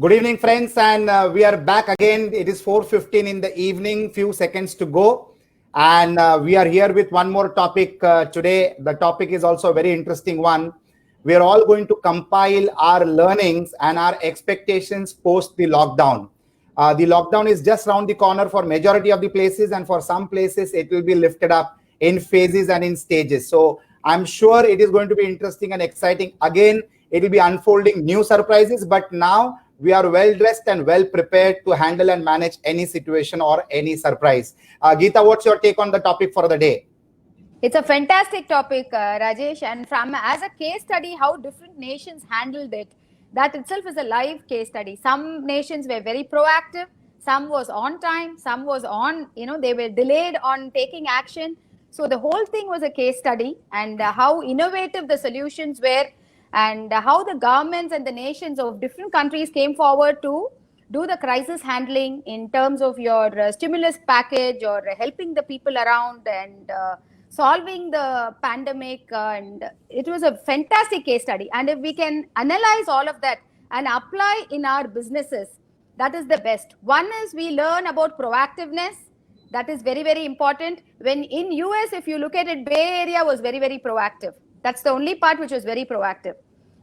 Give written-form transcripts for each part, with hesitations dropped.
Good evening, friends, and we are back again. It is 4:15 in the evening, few seconds to go. And we are here with one more topic today. The topic is also a very interesting one. We are all going to compile our learnings and our expectations post the lockdown. The lockdown is just around the corner for majority of the places, and for some places it will be lifted up in phases and in stages. So I'm sure it is going to be interesting and exciting. Again, it will be unfolding new surprises, but now we are well dressed and well prepared to handle and manage any situation or any surprise. Geeta, what's your take on the topic for the day? It's a fantastic topic, Rajesh, and from as a case study, how different nations handled it. That itself is a live case study. Some nations were very proactive, some was on time, some was they were delayed on taking action. So the whole thing was a case study, and how innovative the solutions were, and how the governments and the nations of different countries came forward to do the crisis handling in terms of your stimulus package or helping the people around and solving the pandemic. And it was a fantastic case study. And if we can analyze all of that and apply in our businesses, that is the best. One is we learn about proactiveness. That is very, very important. When in US, if you look at it, Bay Area was very, very proactive. That's the only part which was very proactive.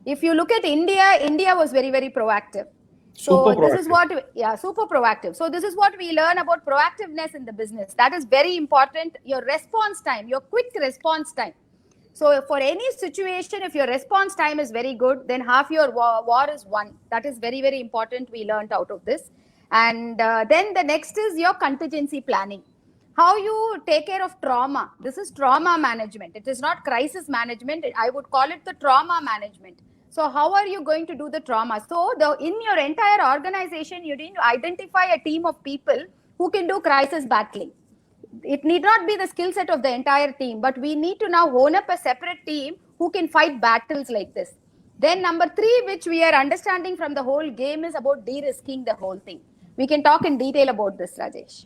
If you look at India, India was very, very proactive. So this is what, super proactive. So this is what we learn about proactiveness in the business. That is very important. Your response time, your quick response time. So for any situation, if your response time is very good, then half your war is won. That is very, very important. We learned out of this. And then the next is your contingency planning. How you take care of trauma. This is trauma management. It is not crisis management. I would call it the trauma management. So how are you going to do the trauma? So in your entire organization, you need to identify a team of people who can do crisis battling. It need not be the skill set of the entire team, but we need to now hone up a separate team who can fight battles like this. Then number 3, which we are understanding from the whole game, is about de-risking the whole thing. We can talk in detail about this, Rajesh.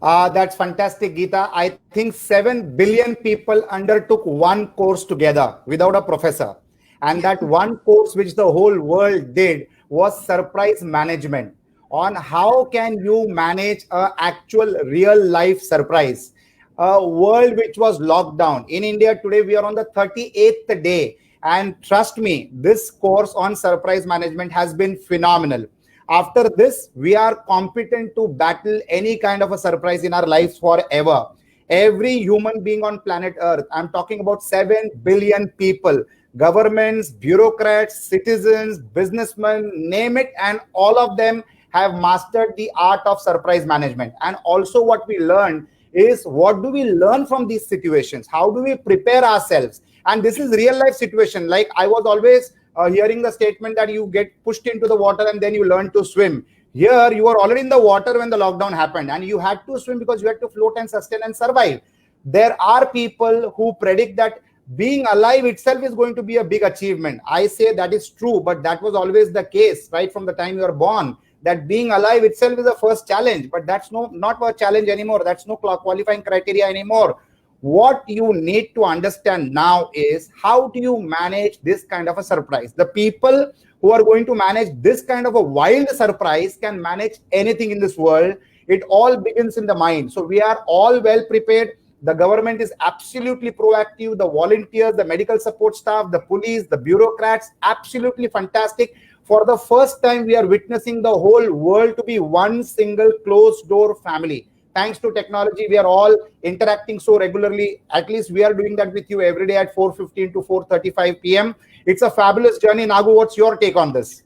That's fantastic, Geeta. I think 7 billion people undertook one course together without a professor. And that one course which the whole world did was surprise management, on how can you manage an actual real life surprise. A world which was locked down. In India today, we are on the 38th day. And trust me, this course on surprise management has been phenomenal. After this, we are competent to battle any kind of a surprise in our lives forever. Every human being on planet Earth, I'm talking about 7 billion people, governments, bureaucrats, citizens, businessmen, name it, and all of them have mastered the art of surprise management. And also what we learned is, what do we learn from these situations? How do we prepare ourselves? And this is real life situation. Like I was always hearing the statement that you get pushed into the water and then you learn to swim. Here, you were already in the water when the lockdown happened and you had to swim because you had to float and sustain and survive. There are people who predict that being alive itself is going to be a big achievement. I say that is true, but that was always the case right from the time you are born, that being alive itself is the first challenge, but that's not a challenge anymore. That's no qualifying criteria anymore. What you need to understand now is, how do you manage this kind of a surprise? The people who are going to manage this kind of a wild surprise can manage anything in this world. It all begins in the mind. So we are all well prepared. The government is absolutely proactive. The volunteers, the medical support staff, the police, the bureaucrats, absolutely fantastic. For the first time, we are witnessing the whole world to be one single closed door family. Thanks to technology, we are all interacting so regularly. At least we are doing that with you every day at 4:15 to 4:35 p.m. It's a fabulous journey. Nagu, what's your take on this?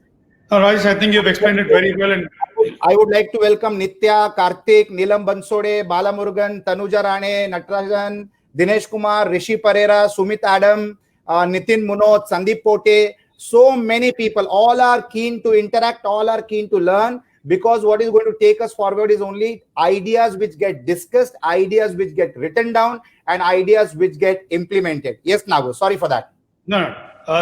All right, I think you've explained it very well. And I would like to welcome Nitya, Karthik, Neelam Bansode, Balamurugan, Tanuja Rane, Natarajan, Dinesh Kumar, Rishi Pereira, Sumit Adam, Nitin Munot, Sandeep Pote. So many people, all are keen to interact, all are keen to learn, because what is going to take us forward is only ideas which get discussed, ideas which get written down, and ideas which get implemented. Yes, Nagu, sorry for that. No.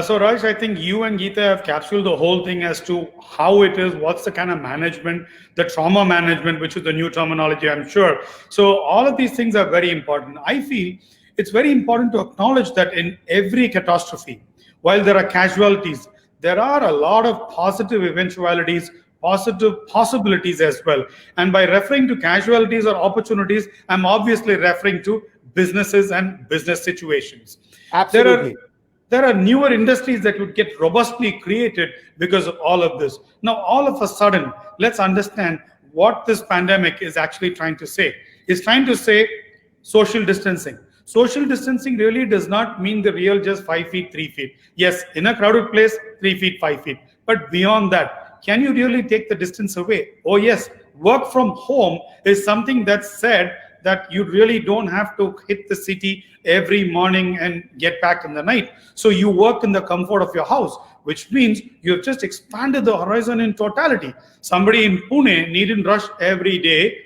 So Raj, I think you and Geeta have capsuled the whole thing as to how it is, what's the kind of management, the trauma management, which is the new terminology, I'm sure. So all of these things are very important. I feel it's very important to acknowledge that in every catastrophe, while there are casualties, there are a lot of positive eventualities positive possibilities as well. And by referring to casualties or opportunities, I'm obviously referring to businesses and business situations. There are Absolutely. there are newer industries that would get robustly created because of all of this. Now, all of a sudden, let's understand what this pandemic is actually trying to say. It's trying to say social distancing. Social distancing really does not mean the real just 5 feet, 3 feet. Yes, in a crowded place, 3 feet, 5 feet. But beyond that, can you really take the distance away? Oh, yes. Work from home is something that's said that you really don't have to hit the city every morning and get back in the night. So you work in the comfort of your house, which means you've just expanded the horizon in totality. Somebody in Pune needn't rush every day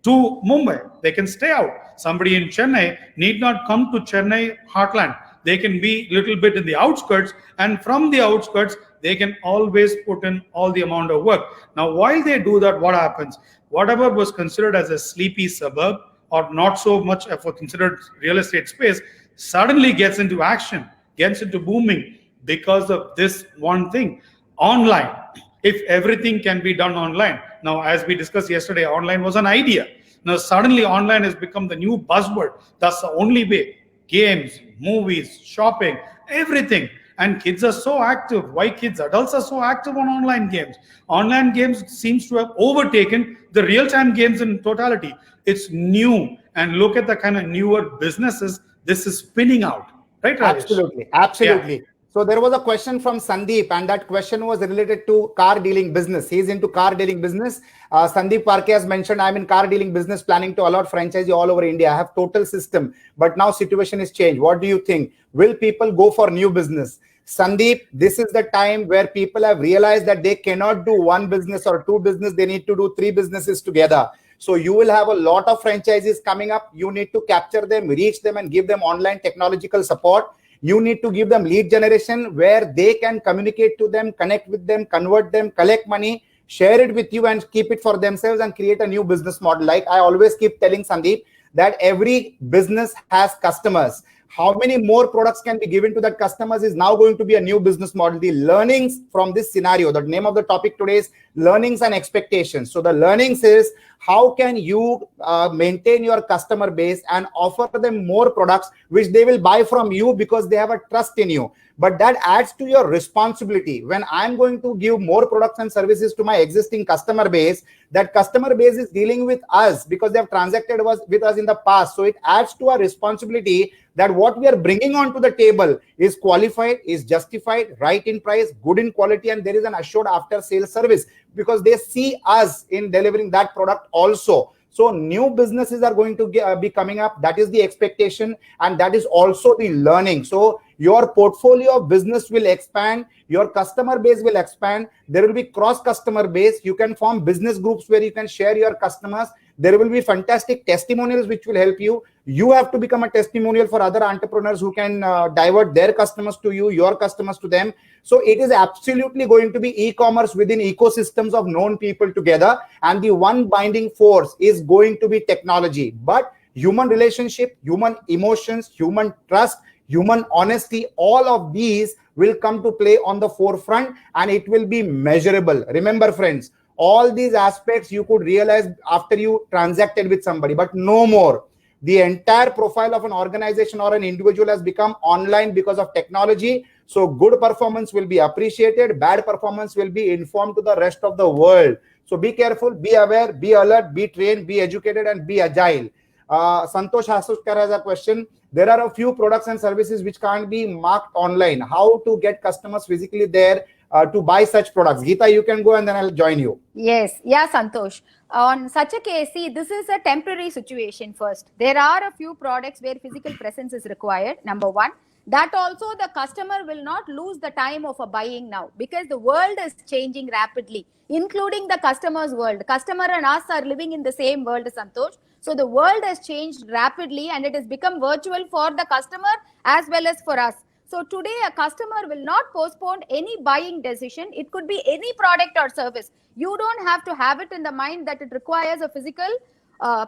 to Mumbai. They can stay out. Somebody in Chennai need not come to Chennai heartland. They can be a little bit in the outskirts, and from the outskirts, they can always put in all the amount of work. Now, while they do that, what happens? Whatever was considered as a sleepy suburb or not so much of a considered real estate space suddenly gets into action, gets into booming because of this one thing. Online, if everything can be done online. Now, as we discussed yesterday, online was an idea. Now, suddenly online has become the new buzzword. That's the only way. Games, movies, shopping, everything. And kids are so active. Why kids? Adults are so active on online games. Online games seems to have overtaken the real-time games in totality. It's new. And look at the kind of newer businesses this is spinning out. Right, Rajesh? Absolutely. Absolutely. So there was a question from Sandeep, and that question was related to car dealing business. He's into car dealing business. Sandeep Parke has mentioned, I'm in car dealing business, planning to allot franchisee all over India. I have total system, but now situation is changed. What do you think? Will people go for new business? Sandeep, this is the time where people have realized that they cannot do one business or two business. They need to do three businesses together. So you will have a lot of franchises coming up. You need to capture them, reach them, and give them online technological support. You need to give them lead generation where they can communicate to them, connect with them, convert them, collect money, share it with you, and keep it for themselves and create a new business model. Like I always keep telling Sandeep that every business has customers. How many more products can be given to that customers is now going to be a new business model. The learnings from this scenario, the name of the topic today is learnings and expectations. So the learnings is how can you maintain your customer base and offer them more products which they will buy from you because they have a trust in you. But that adds to your responsibility. When I'm going to give more products and services to my existing customer base, that customer base is dealing with us because they have transacted with us in the past. So it adds to our responsibility that what we are bringing onto the table is qualified, is justified, right in price, good in quality, and there is an assured after sales service because they see us in delivering that product also. So new businesses are going to be coming up. That is the expectation, and that is also the learning. So your portfolio of business will expand, your customer base will expand, there will be cross customer base. You can form business groups where you can share your customers. There will be fantastic testimonials which will help you. You have to become a testimonial for other entrepreneurs who can divert their customers to you, your customers to them. So it is absolutely going to be e-commerce within ecosystems of known people together. And the one binding force is going to be technology. But human relationship, human emotions, human trust, human honesty, all of these will come to play on the forefront and it will be measurable. Remember, friends, all these aspects you could realize after you transacted with somebody, but no more. The entire profile of an organization or an individual has become online because of technology. So good performance will be appreciated. Bad performance will be informed to the rest of the world. So be careful, be aware, be alert, be trained, be educated, and be agile. Santosh Hasuskar has a question. There are a few products and services which can't be marked online. How to get customers physically there to buy such products? Geeta, you can go and then I'll join you. Yes. Yeah, Santosh. On such a case, see, this is a temporary situation first. There are a few products where physical presence is required, number one. That also the customer will not lose the time of a buying now because the world is changing rapidly, including the customer's world. Customer and us are living in the same world, Santosh. So the world has changed rapidly and it has become virtual for the customer as well as for us. So today a customer will not postpone any buying decision. It could be any product or service. You don't have to have it in the mind that it requires a physical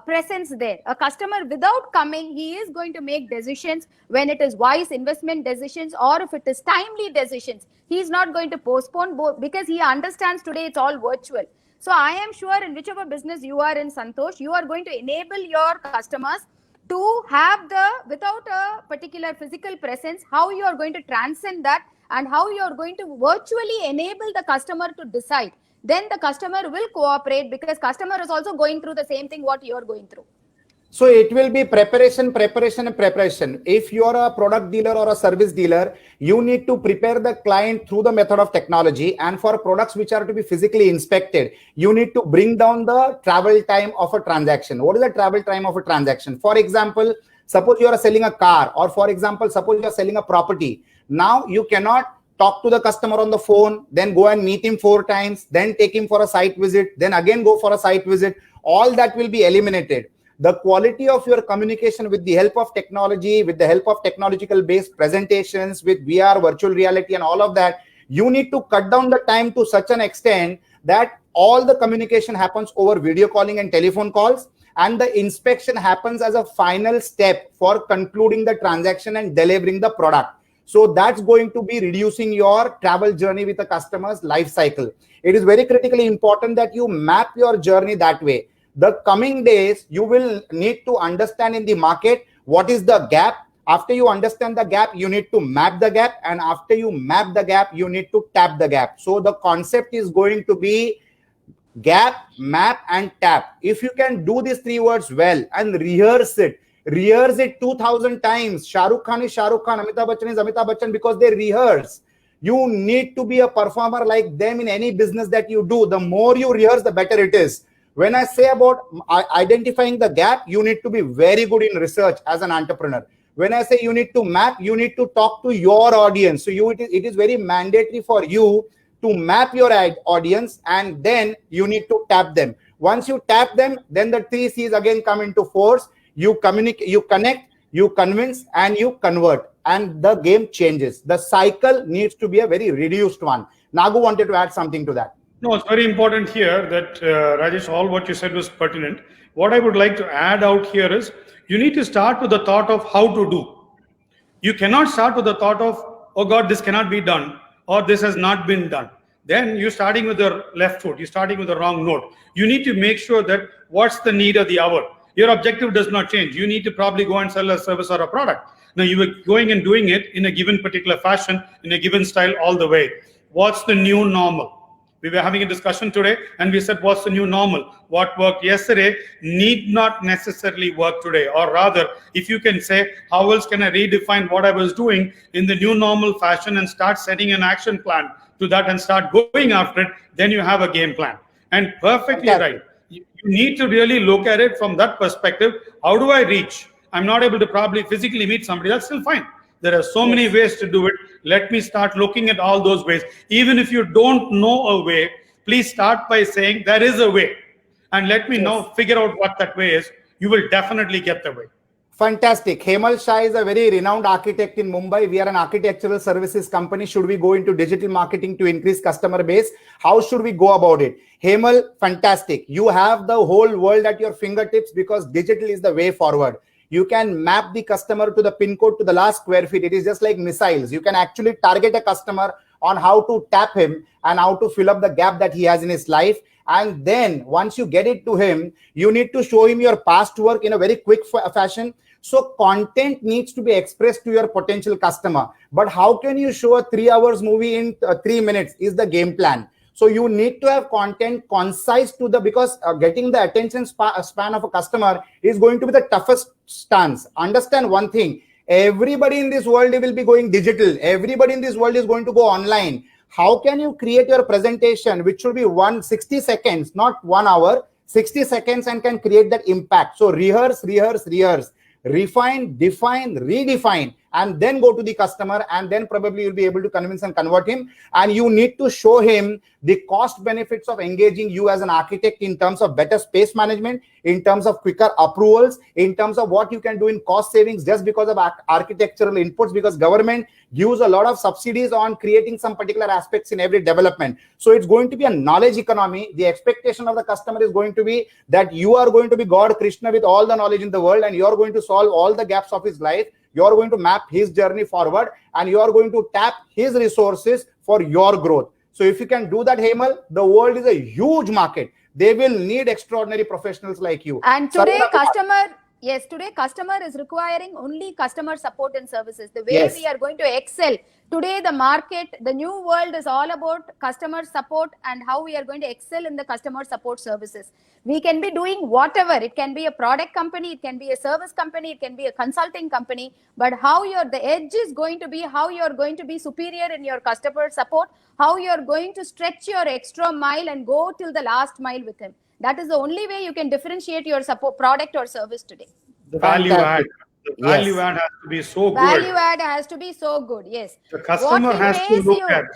presence there. A customer without coming, he is going to make decisions when it is wise investment decisions, or if it is timely decisions. He is not going to postpone because he understands today it's all virtual. So I am sure in whichever business you are in, Santosh, you are going to enable your customers to have without a particular physical presence, how you are going to transcend that and how you are going to virtually enable the customer to decide. Then the customer will cooperate because customer is also going through the same thing what you are going through. So it will be preparation, preparation, and preparation. If you are a product dealer or a service dealer, you need to prepare the client through the method of technology. And for products which are to be physically inspected, you need to bring down the travel time of a transaction. What is the travel time of a transaction? For example, suppose you are selling a car, or for example, suppose you are selling a property. Now you cannot talk to the customer on the phone, then go and meet him 4 times, then take him for a site visit, then again go for a site visit. All that will be eliminated. The quality of your communication with the help of technology, with the help of technological based presentations, with VR, virtual reality, and all of that, you need to cut down the time to such an extent that all the communication happens over video calling and telephone calls, and the inspection happens as a final step for concluding the transaction and delivering the product. So that's going to be reducing your travel journey with the customer's life cycle. It is very critically important that you map your journey that way. The coming days, you will need to understand in the market what is the gap. After you understand the gap, you need to map the gap. And after you map the gap, you need to tap the gap. So the concept is going to be gap, map, and tap. If you can do these 3 words well and rehearse it 2000 times. Shah Rukh Khan is Shah Rukh Khan, Amitabh Bachchan is Amitabh Bachchan, because they rehearse. You need to be a performer like them in any business that you do. The more you rehearse, the better it is. When I say about identifying the gap, you need to be very good in research as an entrepreneur. When I say you need to map, you need to talk to your audience. So it is very mandatory for you to map your audience, and then you need to tap them. Once you tap them, then the 3 C's again come into force. You communicate, you connect, you convince, and you convert, and the game changes. The cycle needs to be a very reduced one. Nagu wanted to add something to that. No, it's very important here that, Rajesh, all what you said was pertinent. What I would like to add out here is, you need to start with the thought of how to do. You cannot start with the thought of, oh God, this cannot be done, or this has not been done. Then you're starting with the left foot, you're starting with the wrong note. You need to make sure that what's the need of the hour. Your objective does not change. You need to probably go and sell a service or a product. Now you were going and doing it in a given particular fashion, in a given style all the way. What's the new normal? We were having a discussion today and we said, what's the new normal? What worked yesterday need not necessarily work today. Or rather, if you can say, how else can I redefine what I was doing in the new normal fashion and start setting an action plan to that and start going after it, then you have a game plan. And perfectly right. You need to really look at it from that perspective. How do I reach? I'm not able to probably physically meet somebody. That's still fine. There are so many ways to do it. Let me start looking at all those ways. Even if you don't know a way, please start by saying there is a way. And let me now figure out what that way is. You will definitely get the way. Fantastic. Hemal Shah is a very renowned architect in Mumbai. We are an architectural services company. Should we go into digital marketing to increase customer base? How should we go about it? Hemal, fantastic. You have the whole world at your fingertips because digital is the way forward. You can map the customer to the pin code to the last square feet. It is just like missiles. You can actually target a customer on how to tap him and how to fill up the gap that he has in his life. And then once you get it to him, you need to show him your past work in a very quick fashion. So content needs to be expressed to your potential customer. But how can you show a 3 hours movie in 3 minutes is the game plan. So you need to have content concise to because getting the attention span of a customer is going to be the toughest stance. Understand one thing. Everybody in this world will be going digital. Everybody in this world is going to go online. How can you create your presentation, which should be 60 seconds, not 1 hour, 60 seconds, and can create that impact? So rehearse, refine, define, redefine, and then go to the customer, and then probably you'll be able to convince and convert him. And you need to show him the cost benefits of engaging you as an architect in terms of better space management, in terms of quicker approvals, in terms of what you can do in cost savings just because of architectural inputs, because government gives a lot of subsidies on creating some particular aspects in every development. So it's going to be a knowledge economy. The expectation of the customer is going to be that you are going to be God Krishna with all the knowledge in the world, and you're going to solve all the gaps of his life. You're going to map his journey forward, and you're going to tap his resources for your growth. So if you can do that, Hemal, the world is a huge market. They will need extraordinary professionals like you. And today today customer is requiring only customer support and services. The way we are going to excel. Today the market, the new world is all about customer support and how we are going to excel in the customer support services. We can be doing whatever. It can be a product company, it can be a service company, it can be a consulting company. But how the edge is going to be, how you're going to be superior in your customer support, how you're going to stretch your extra mile and go till the last mile with him. That is the only way you can differentiate your support product or service today. The value add. The value add has to be so good. Value add has to be so good, yes. The customer has to look at.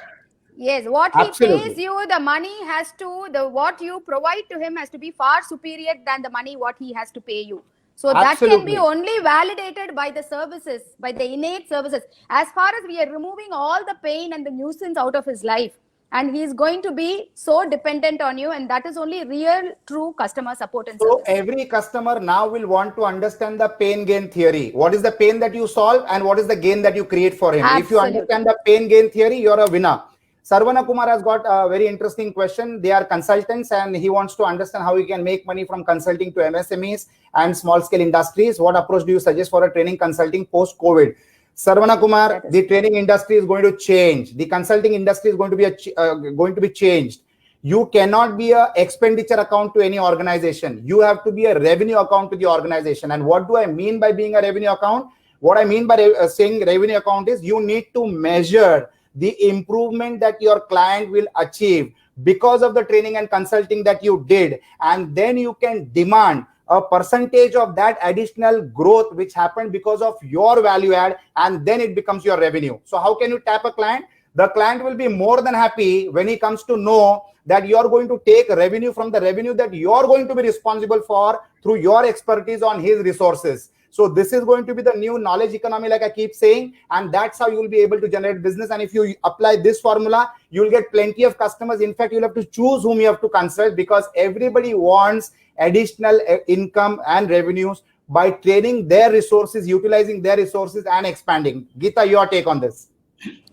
Yes, what he pays you, the money has to, what you provide to him has to be far superior than the money what he has to pay you. So that can be only validated by the services, by the innate services. As far as we are removing all the pain and the nuisance out of his life, and he is going to be so dependent on you, and that is only real, true customer support and service. So every customer now will want to understand the pain gain theory. What is the pain that you solve and what is the gain that you create for him? Absolutely. If you understand the pain gain theory, you're a winner. Sarvana Kumar has got a very interesting question. They are consultants and he wants to understand how he can make money from consulting to MSMEs and small scale industries. What approach do you suggest for a training consulting post-COVID? Sarvana Kumar, the training industry is going to change. The consulting industry is going to be changed. You cannot be an expenditure account to any organization. You have to be a revenue account to the organization. And what do I mean by being a revenue account? What I mean by saying revenue account is you need to measure the improvement that your client will achieve because of the training and consulting that you did. And then you can demand a percentage of that additional growth which happened because of your value add, and then it becomes your revenue. So how can you tap a client? The client will be more than happy when he comes to know that you're going to take revenue from the revenue that you're going to be responsible for through your expertise on his resources. So this is going to be the new knowledge economy, like I keep saying, and that's how you will be able to generate business. And if you apply this formula, you'll get plenty of customers. In fact, you'll have to choose whom you have to consult because everybody wants additional income and revenues by training their resources, utilizing their resources and expanding. Geeta, your take on this?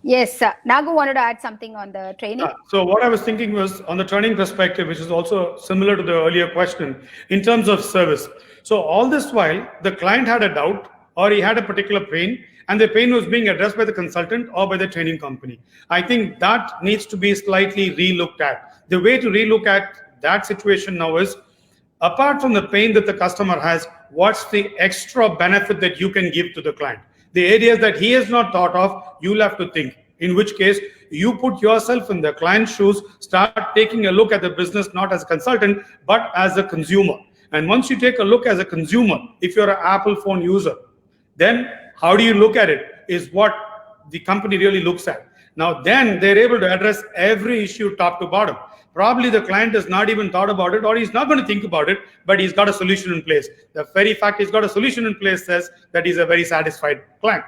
Yes, Nagu wanted to add something on the training. So what I was thinking was on the training perspective, which is also similar to the earlier question in terms of service. So all this while, the client had a doubt or he had a particular pain, and the pain was being addressed by the consultant or by the training company. I think that needs to be slightly relooked at. The way to relook at that situation now is, apart from the pain that the customer has, what's the extra benefit that you can give to the client? The areas that he has not thought of, you'll have to think. In which case, you put yourself in the client's shoes, start taking a look at the business, not as a consultant, but as a consumer. And once you take a look as a consumer, if you're an Apple phone user, then how do you look at it is what the company really looks at. Now, then they're able to address every issue top to bottom. Probably the client has not even thought about it, or he's not going to think about it, but he's got a solution in place. The very fact he's got a solution in place says that he's a very satisfied client.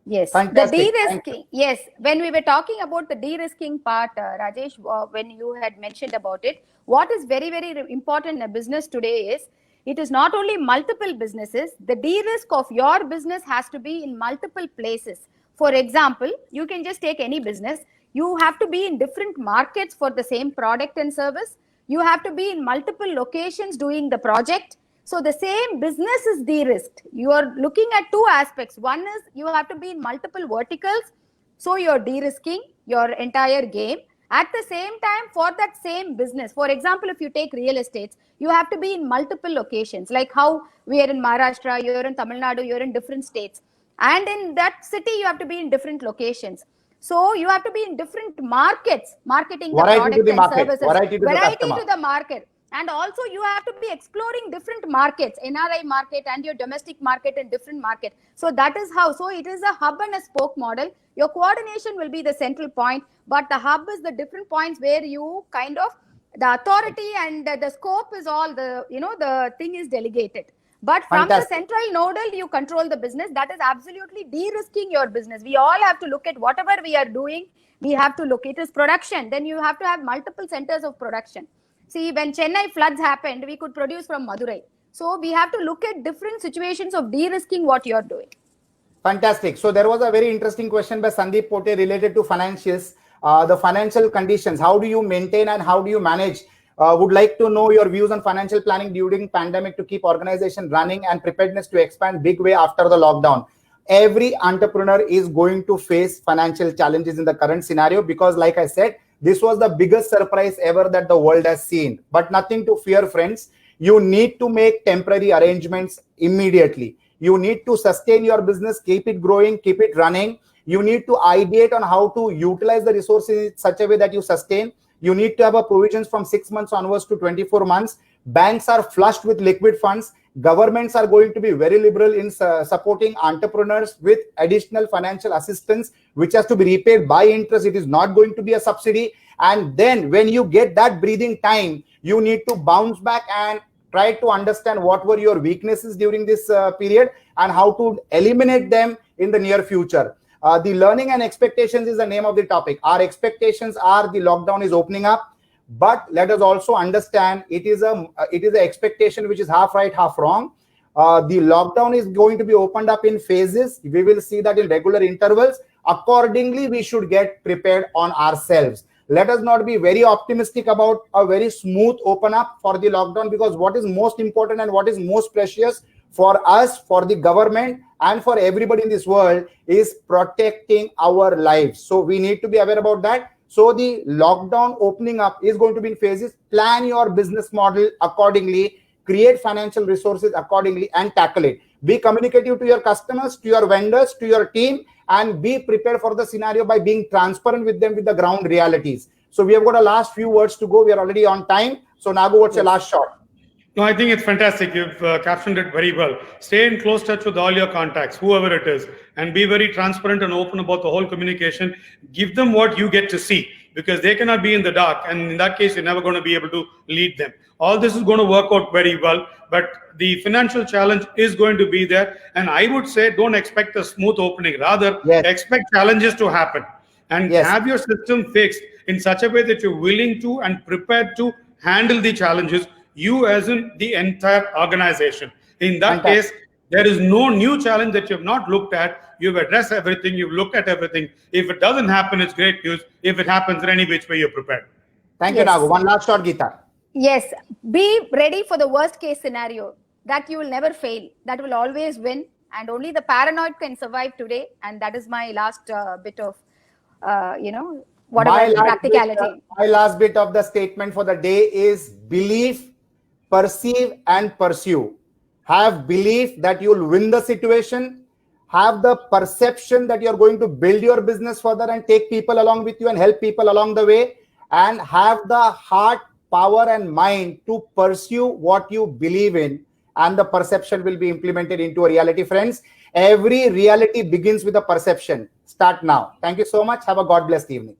Yes, Fantastic. The de-risking. Yes, when we were talking about the de-risking part, Rajesh, when you had mentioned about it, what is very, very important in a business today is, it is not only multiple businesses, the de-risk of your business has to be in multiple places. For example, you can just take any business. You have to be in different markets for the same product and service. You have to be in multiple locations doing the project. So the same business is de-risked. You are looking at two aspects. One is you have to be in multiple verticals. So you're de-risking your entire game. At the same time, for that same business, for example, if you take real estates, you have to be in multiple locations, like how we are in Maharashtra, you're in Tamil Nadu, you're in different states. And in that city, you have to be in different locations. So you have to be in different markets, marketing the product and services. Variety to the market. And also you have to be exploring different markets, NRI market and your domestic market and different market. So that is how, so it is a hub and a spoke model. Your coordination will be the central point, but the hub is the different points where you kind of, the authority and the scope is all the, the thing is delegated. But from Fantastic. the central nodal, you control the business. That is absolutely de-risking your business. We all have to look at whatever we are doing. We have to look, it is production. Then you have to have multiple centers of production. See, when Chennai floods happened, we could produce from Madurai. So we have to look at different situations of de-risking what you're doing. Fantastic. So there was a very interesting question by Sandeep Pote related to financials, the financial conditions. How do you maintain and how do you manage? Would like to know your views on financial planning during pandemic to keep organization running and preparedness to expand big way after the lockdown. Every entrepreneur is going to face financial challenges in the current scenario because, like I said, this was the biggest surprise ever that the world has seen. But nothing to fear, friends. You need to make temporary arrangements immediately. You need to sustain your business, keep it growing, keep it running. You need to ideate on how to utilize the resources in such a way that you sustain. You need to have a provisions from 6 months onwards to 24 months. Banks are flushed with liquid funds. Governments are going to be very liberal in supporting entrepreneurs with additional financial assistance, which has to be repaid by interest. It is not going to be a subsidy. And then when you get that breathing time, you need to bounce back and try to understand what were your weaknesses during this period and how to eliminate them in the near future. The learning and expectations is the name of the topic. Our expectations are the lockdown is opening up. But let us also understand it is an expectation which is half right, half wrong. The lockdown is going to be opened up in phases. We will see that in regular intervals. Accordingly, we should get prepared on ourselves. Let us not be very optimistic about a very smooth open up for the lockdown, because what is most important and what is most precious for us, for the government, and for everybody in this world is protecting our lives. So we need to be aware about that. So the lockdown opening up is going to be in phases. Plan your business model accordingly, create financial resources accordingly, and tackle it. Be communicative to your customers, to your vendors, to your team, and be prepared for the scenario by being transparent with them with the ground realities. So we have got a last few words to go. We are already on time. So Nagu, what's your last shot? No, I think it's fantastic. You've captioned it very well. Stay in close touch with all your contacts, whoever it is, and be very transparent and open about the whole communication. Give them what you get to see, because they cannot be in the dark. And in that case, you're never going to be able to lead them. All this is going to work out very well, but the financial challenge is going to be there. And I would say, don't expect a smooth opening. Rather, expect challenges to happen and have your system fixed in such a way that you're willing to and prepared to handle the challenges. You as in the entire organization. In that case, there is no new challenge that you have not looked at. You've addressed everything. You've looked at everything. If it doesn't happen, it's great news. If it happens in any which way, you're prepared. Thank you, Nagu. One last shot, Geeta. Yes. Be ready for the worst case scenario, that you will never fail. That will always win. And only the paranoid can survive today. And that is my last bit of, whatever practicality. My last bit of the statement for the day is believe, perceive, and pursue. Have belief that you'll win the situation. Have the perception that you're going to build your business further and take people along with you and help people along the way. And have the heart, power, and mind to pursue what you believe in. And the perception will be implemented into a reality, friends. Every reality begins with a perception. Start now. Thank you so much. Have a God-blessed evening.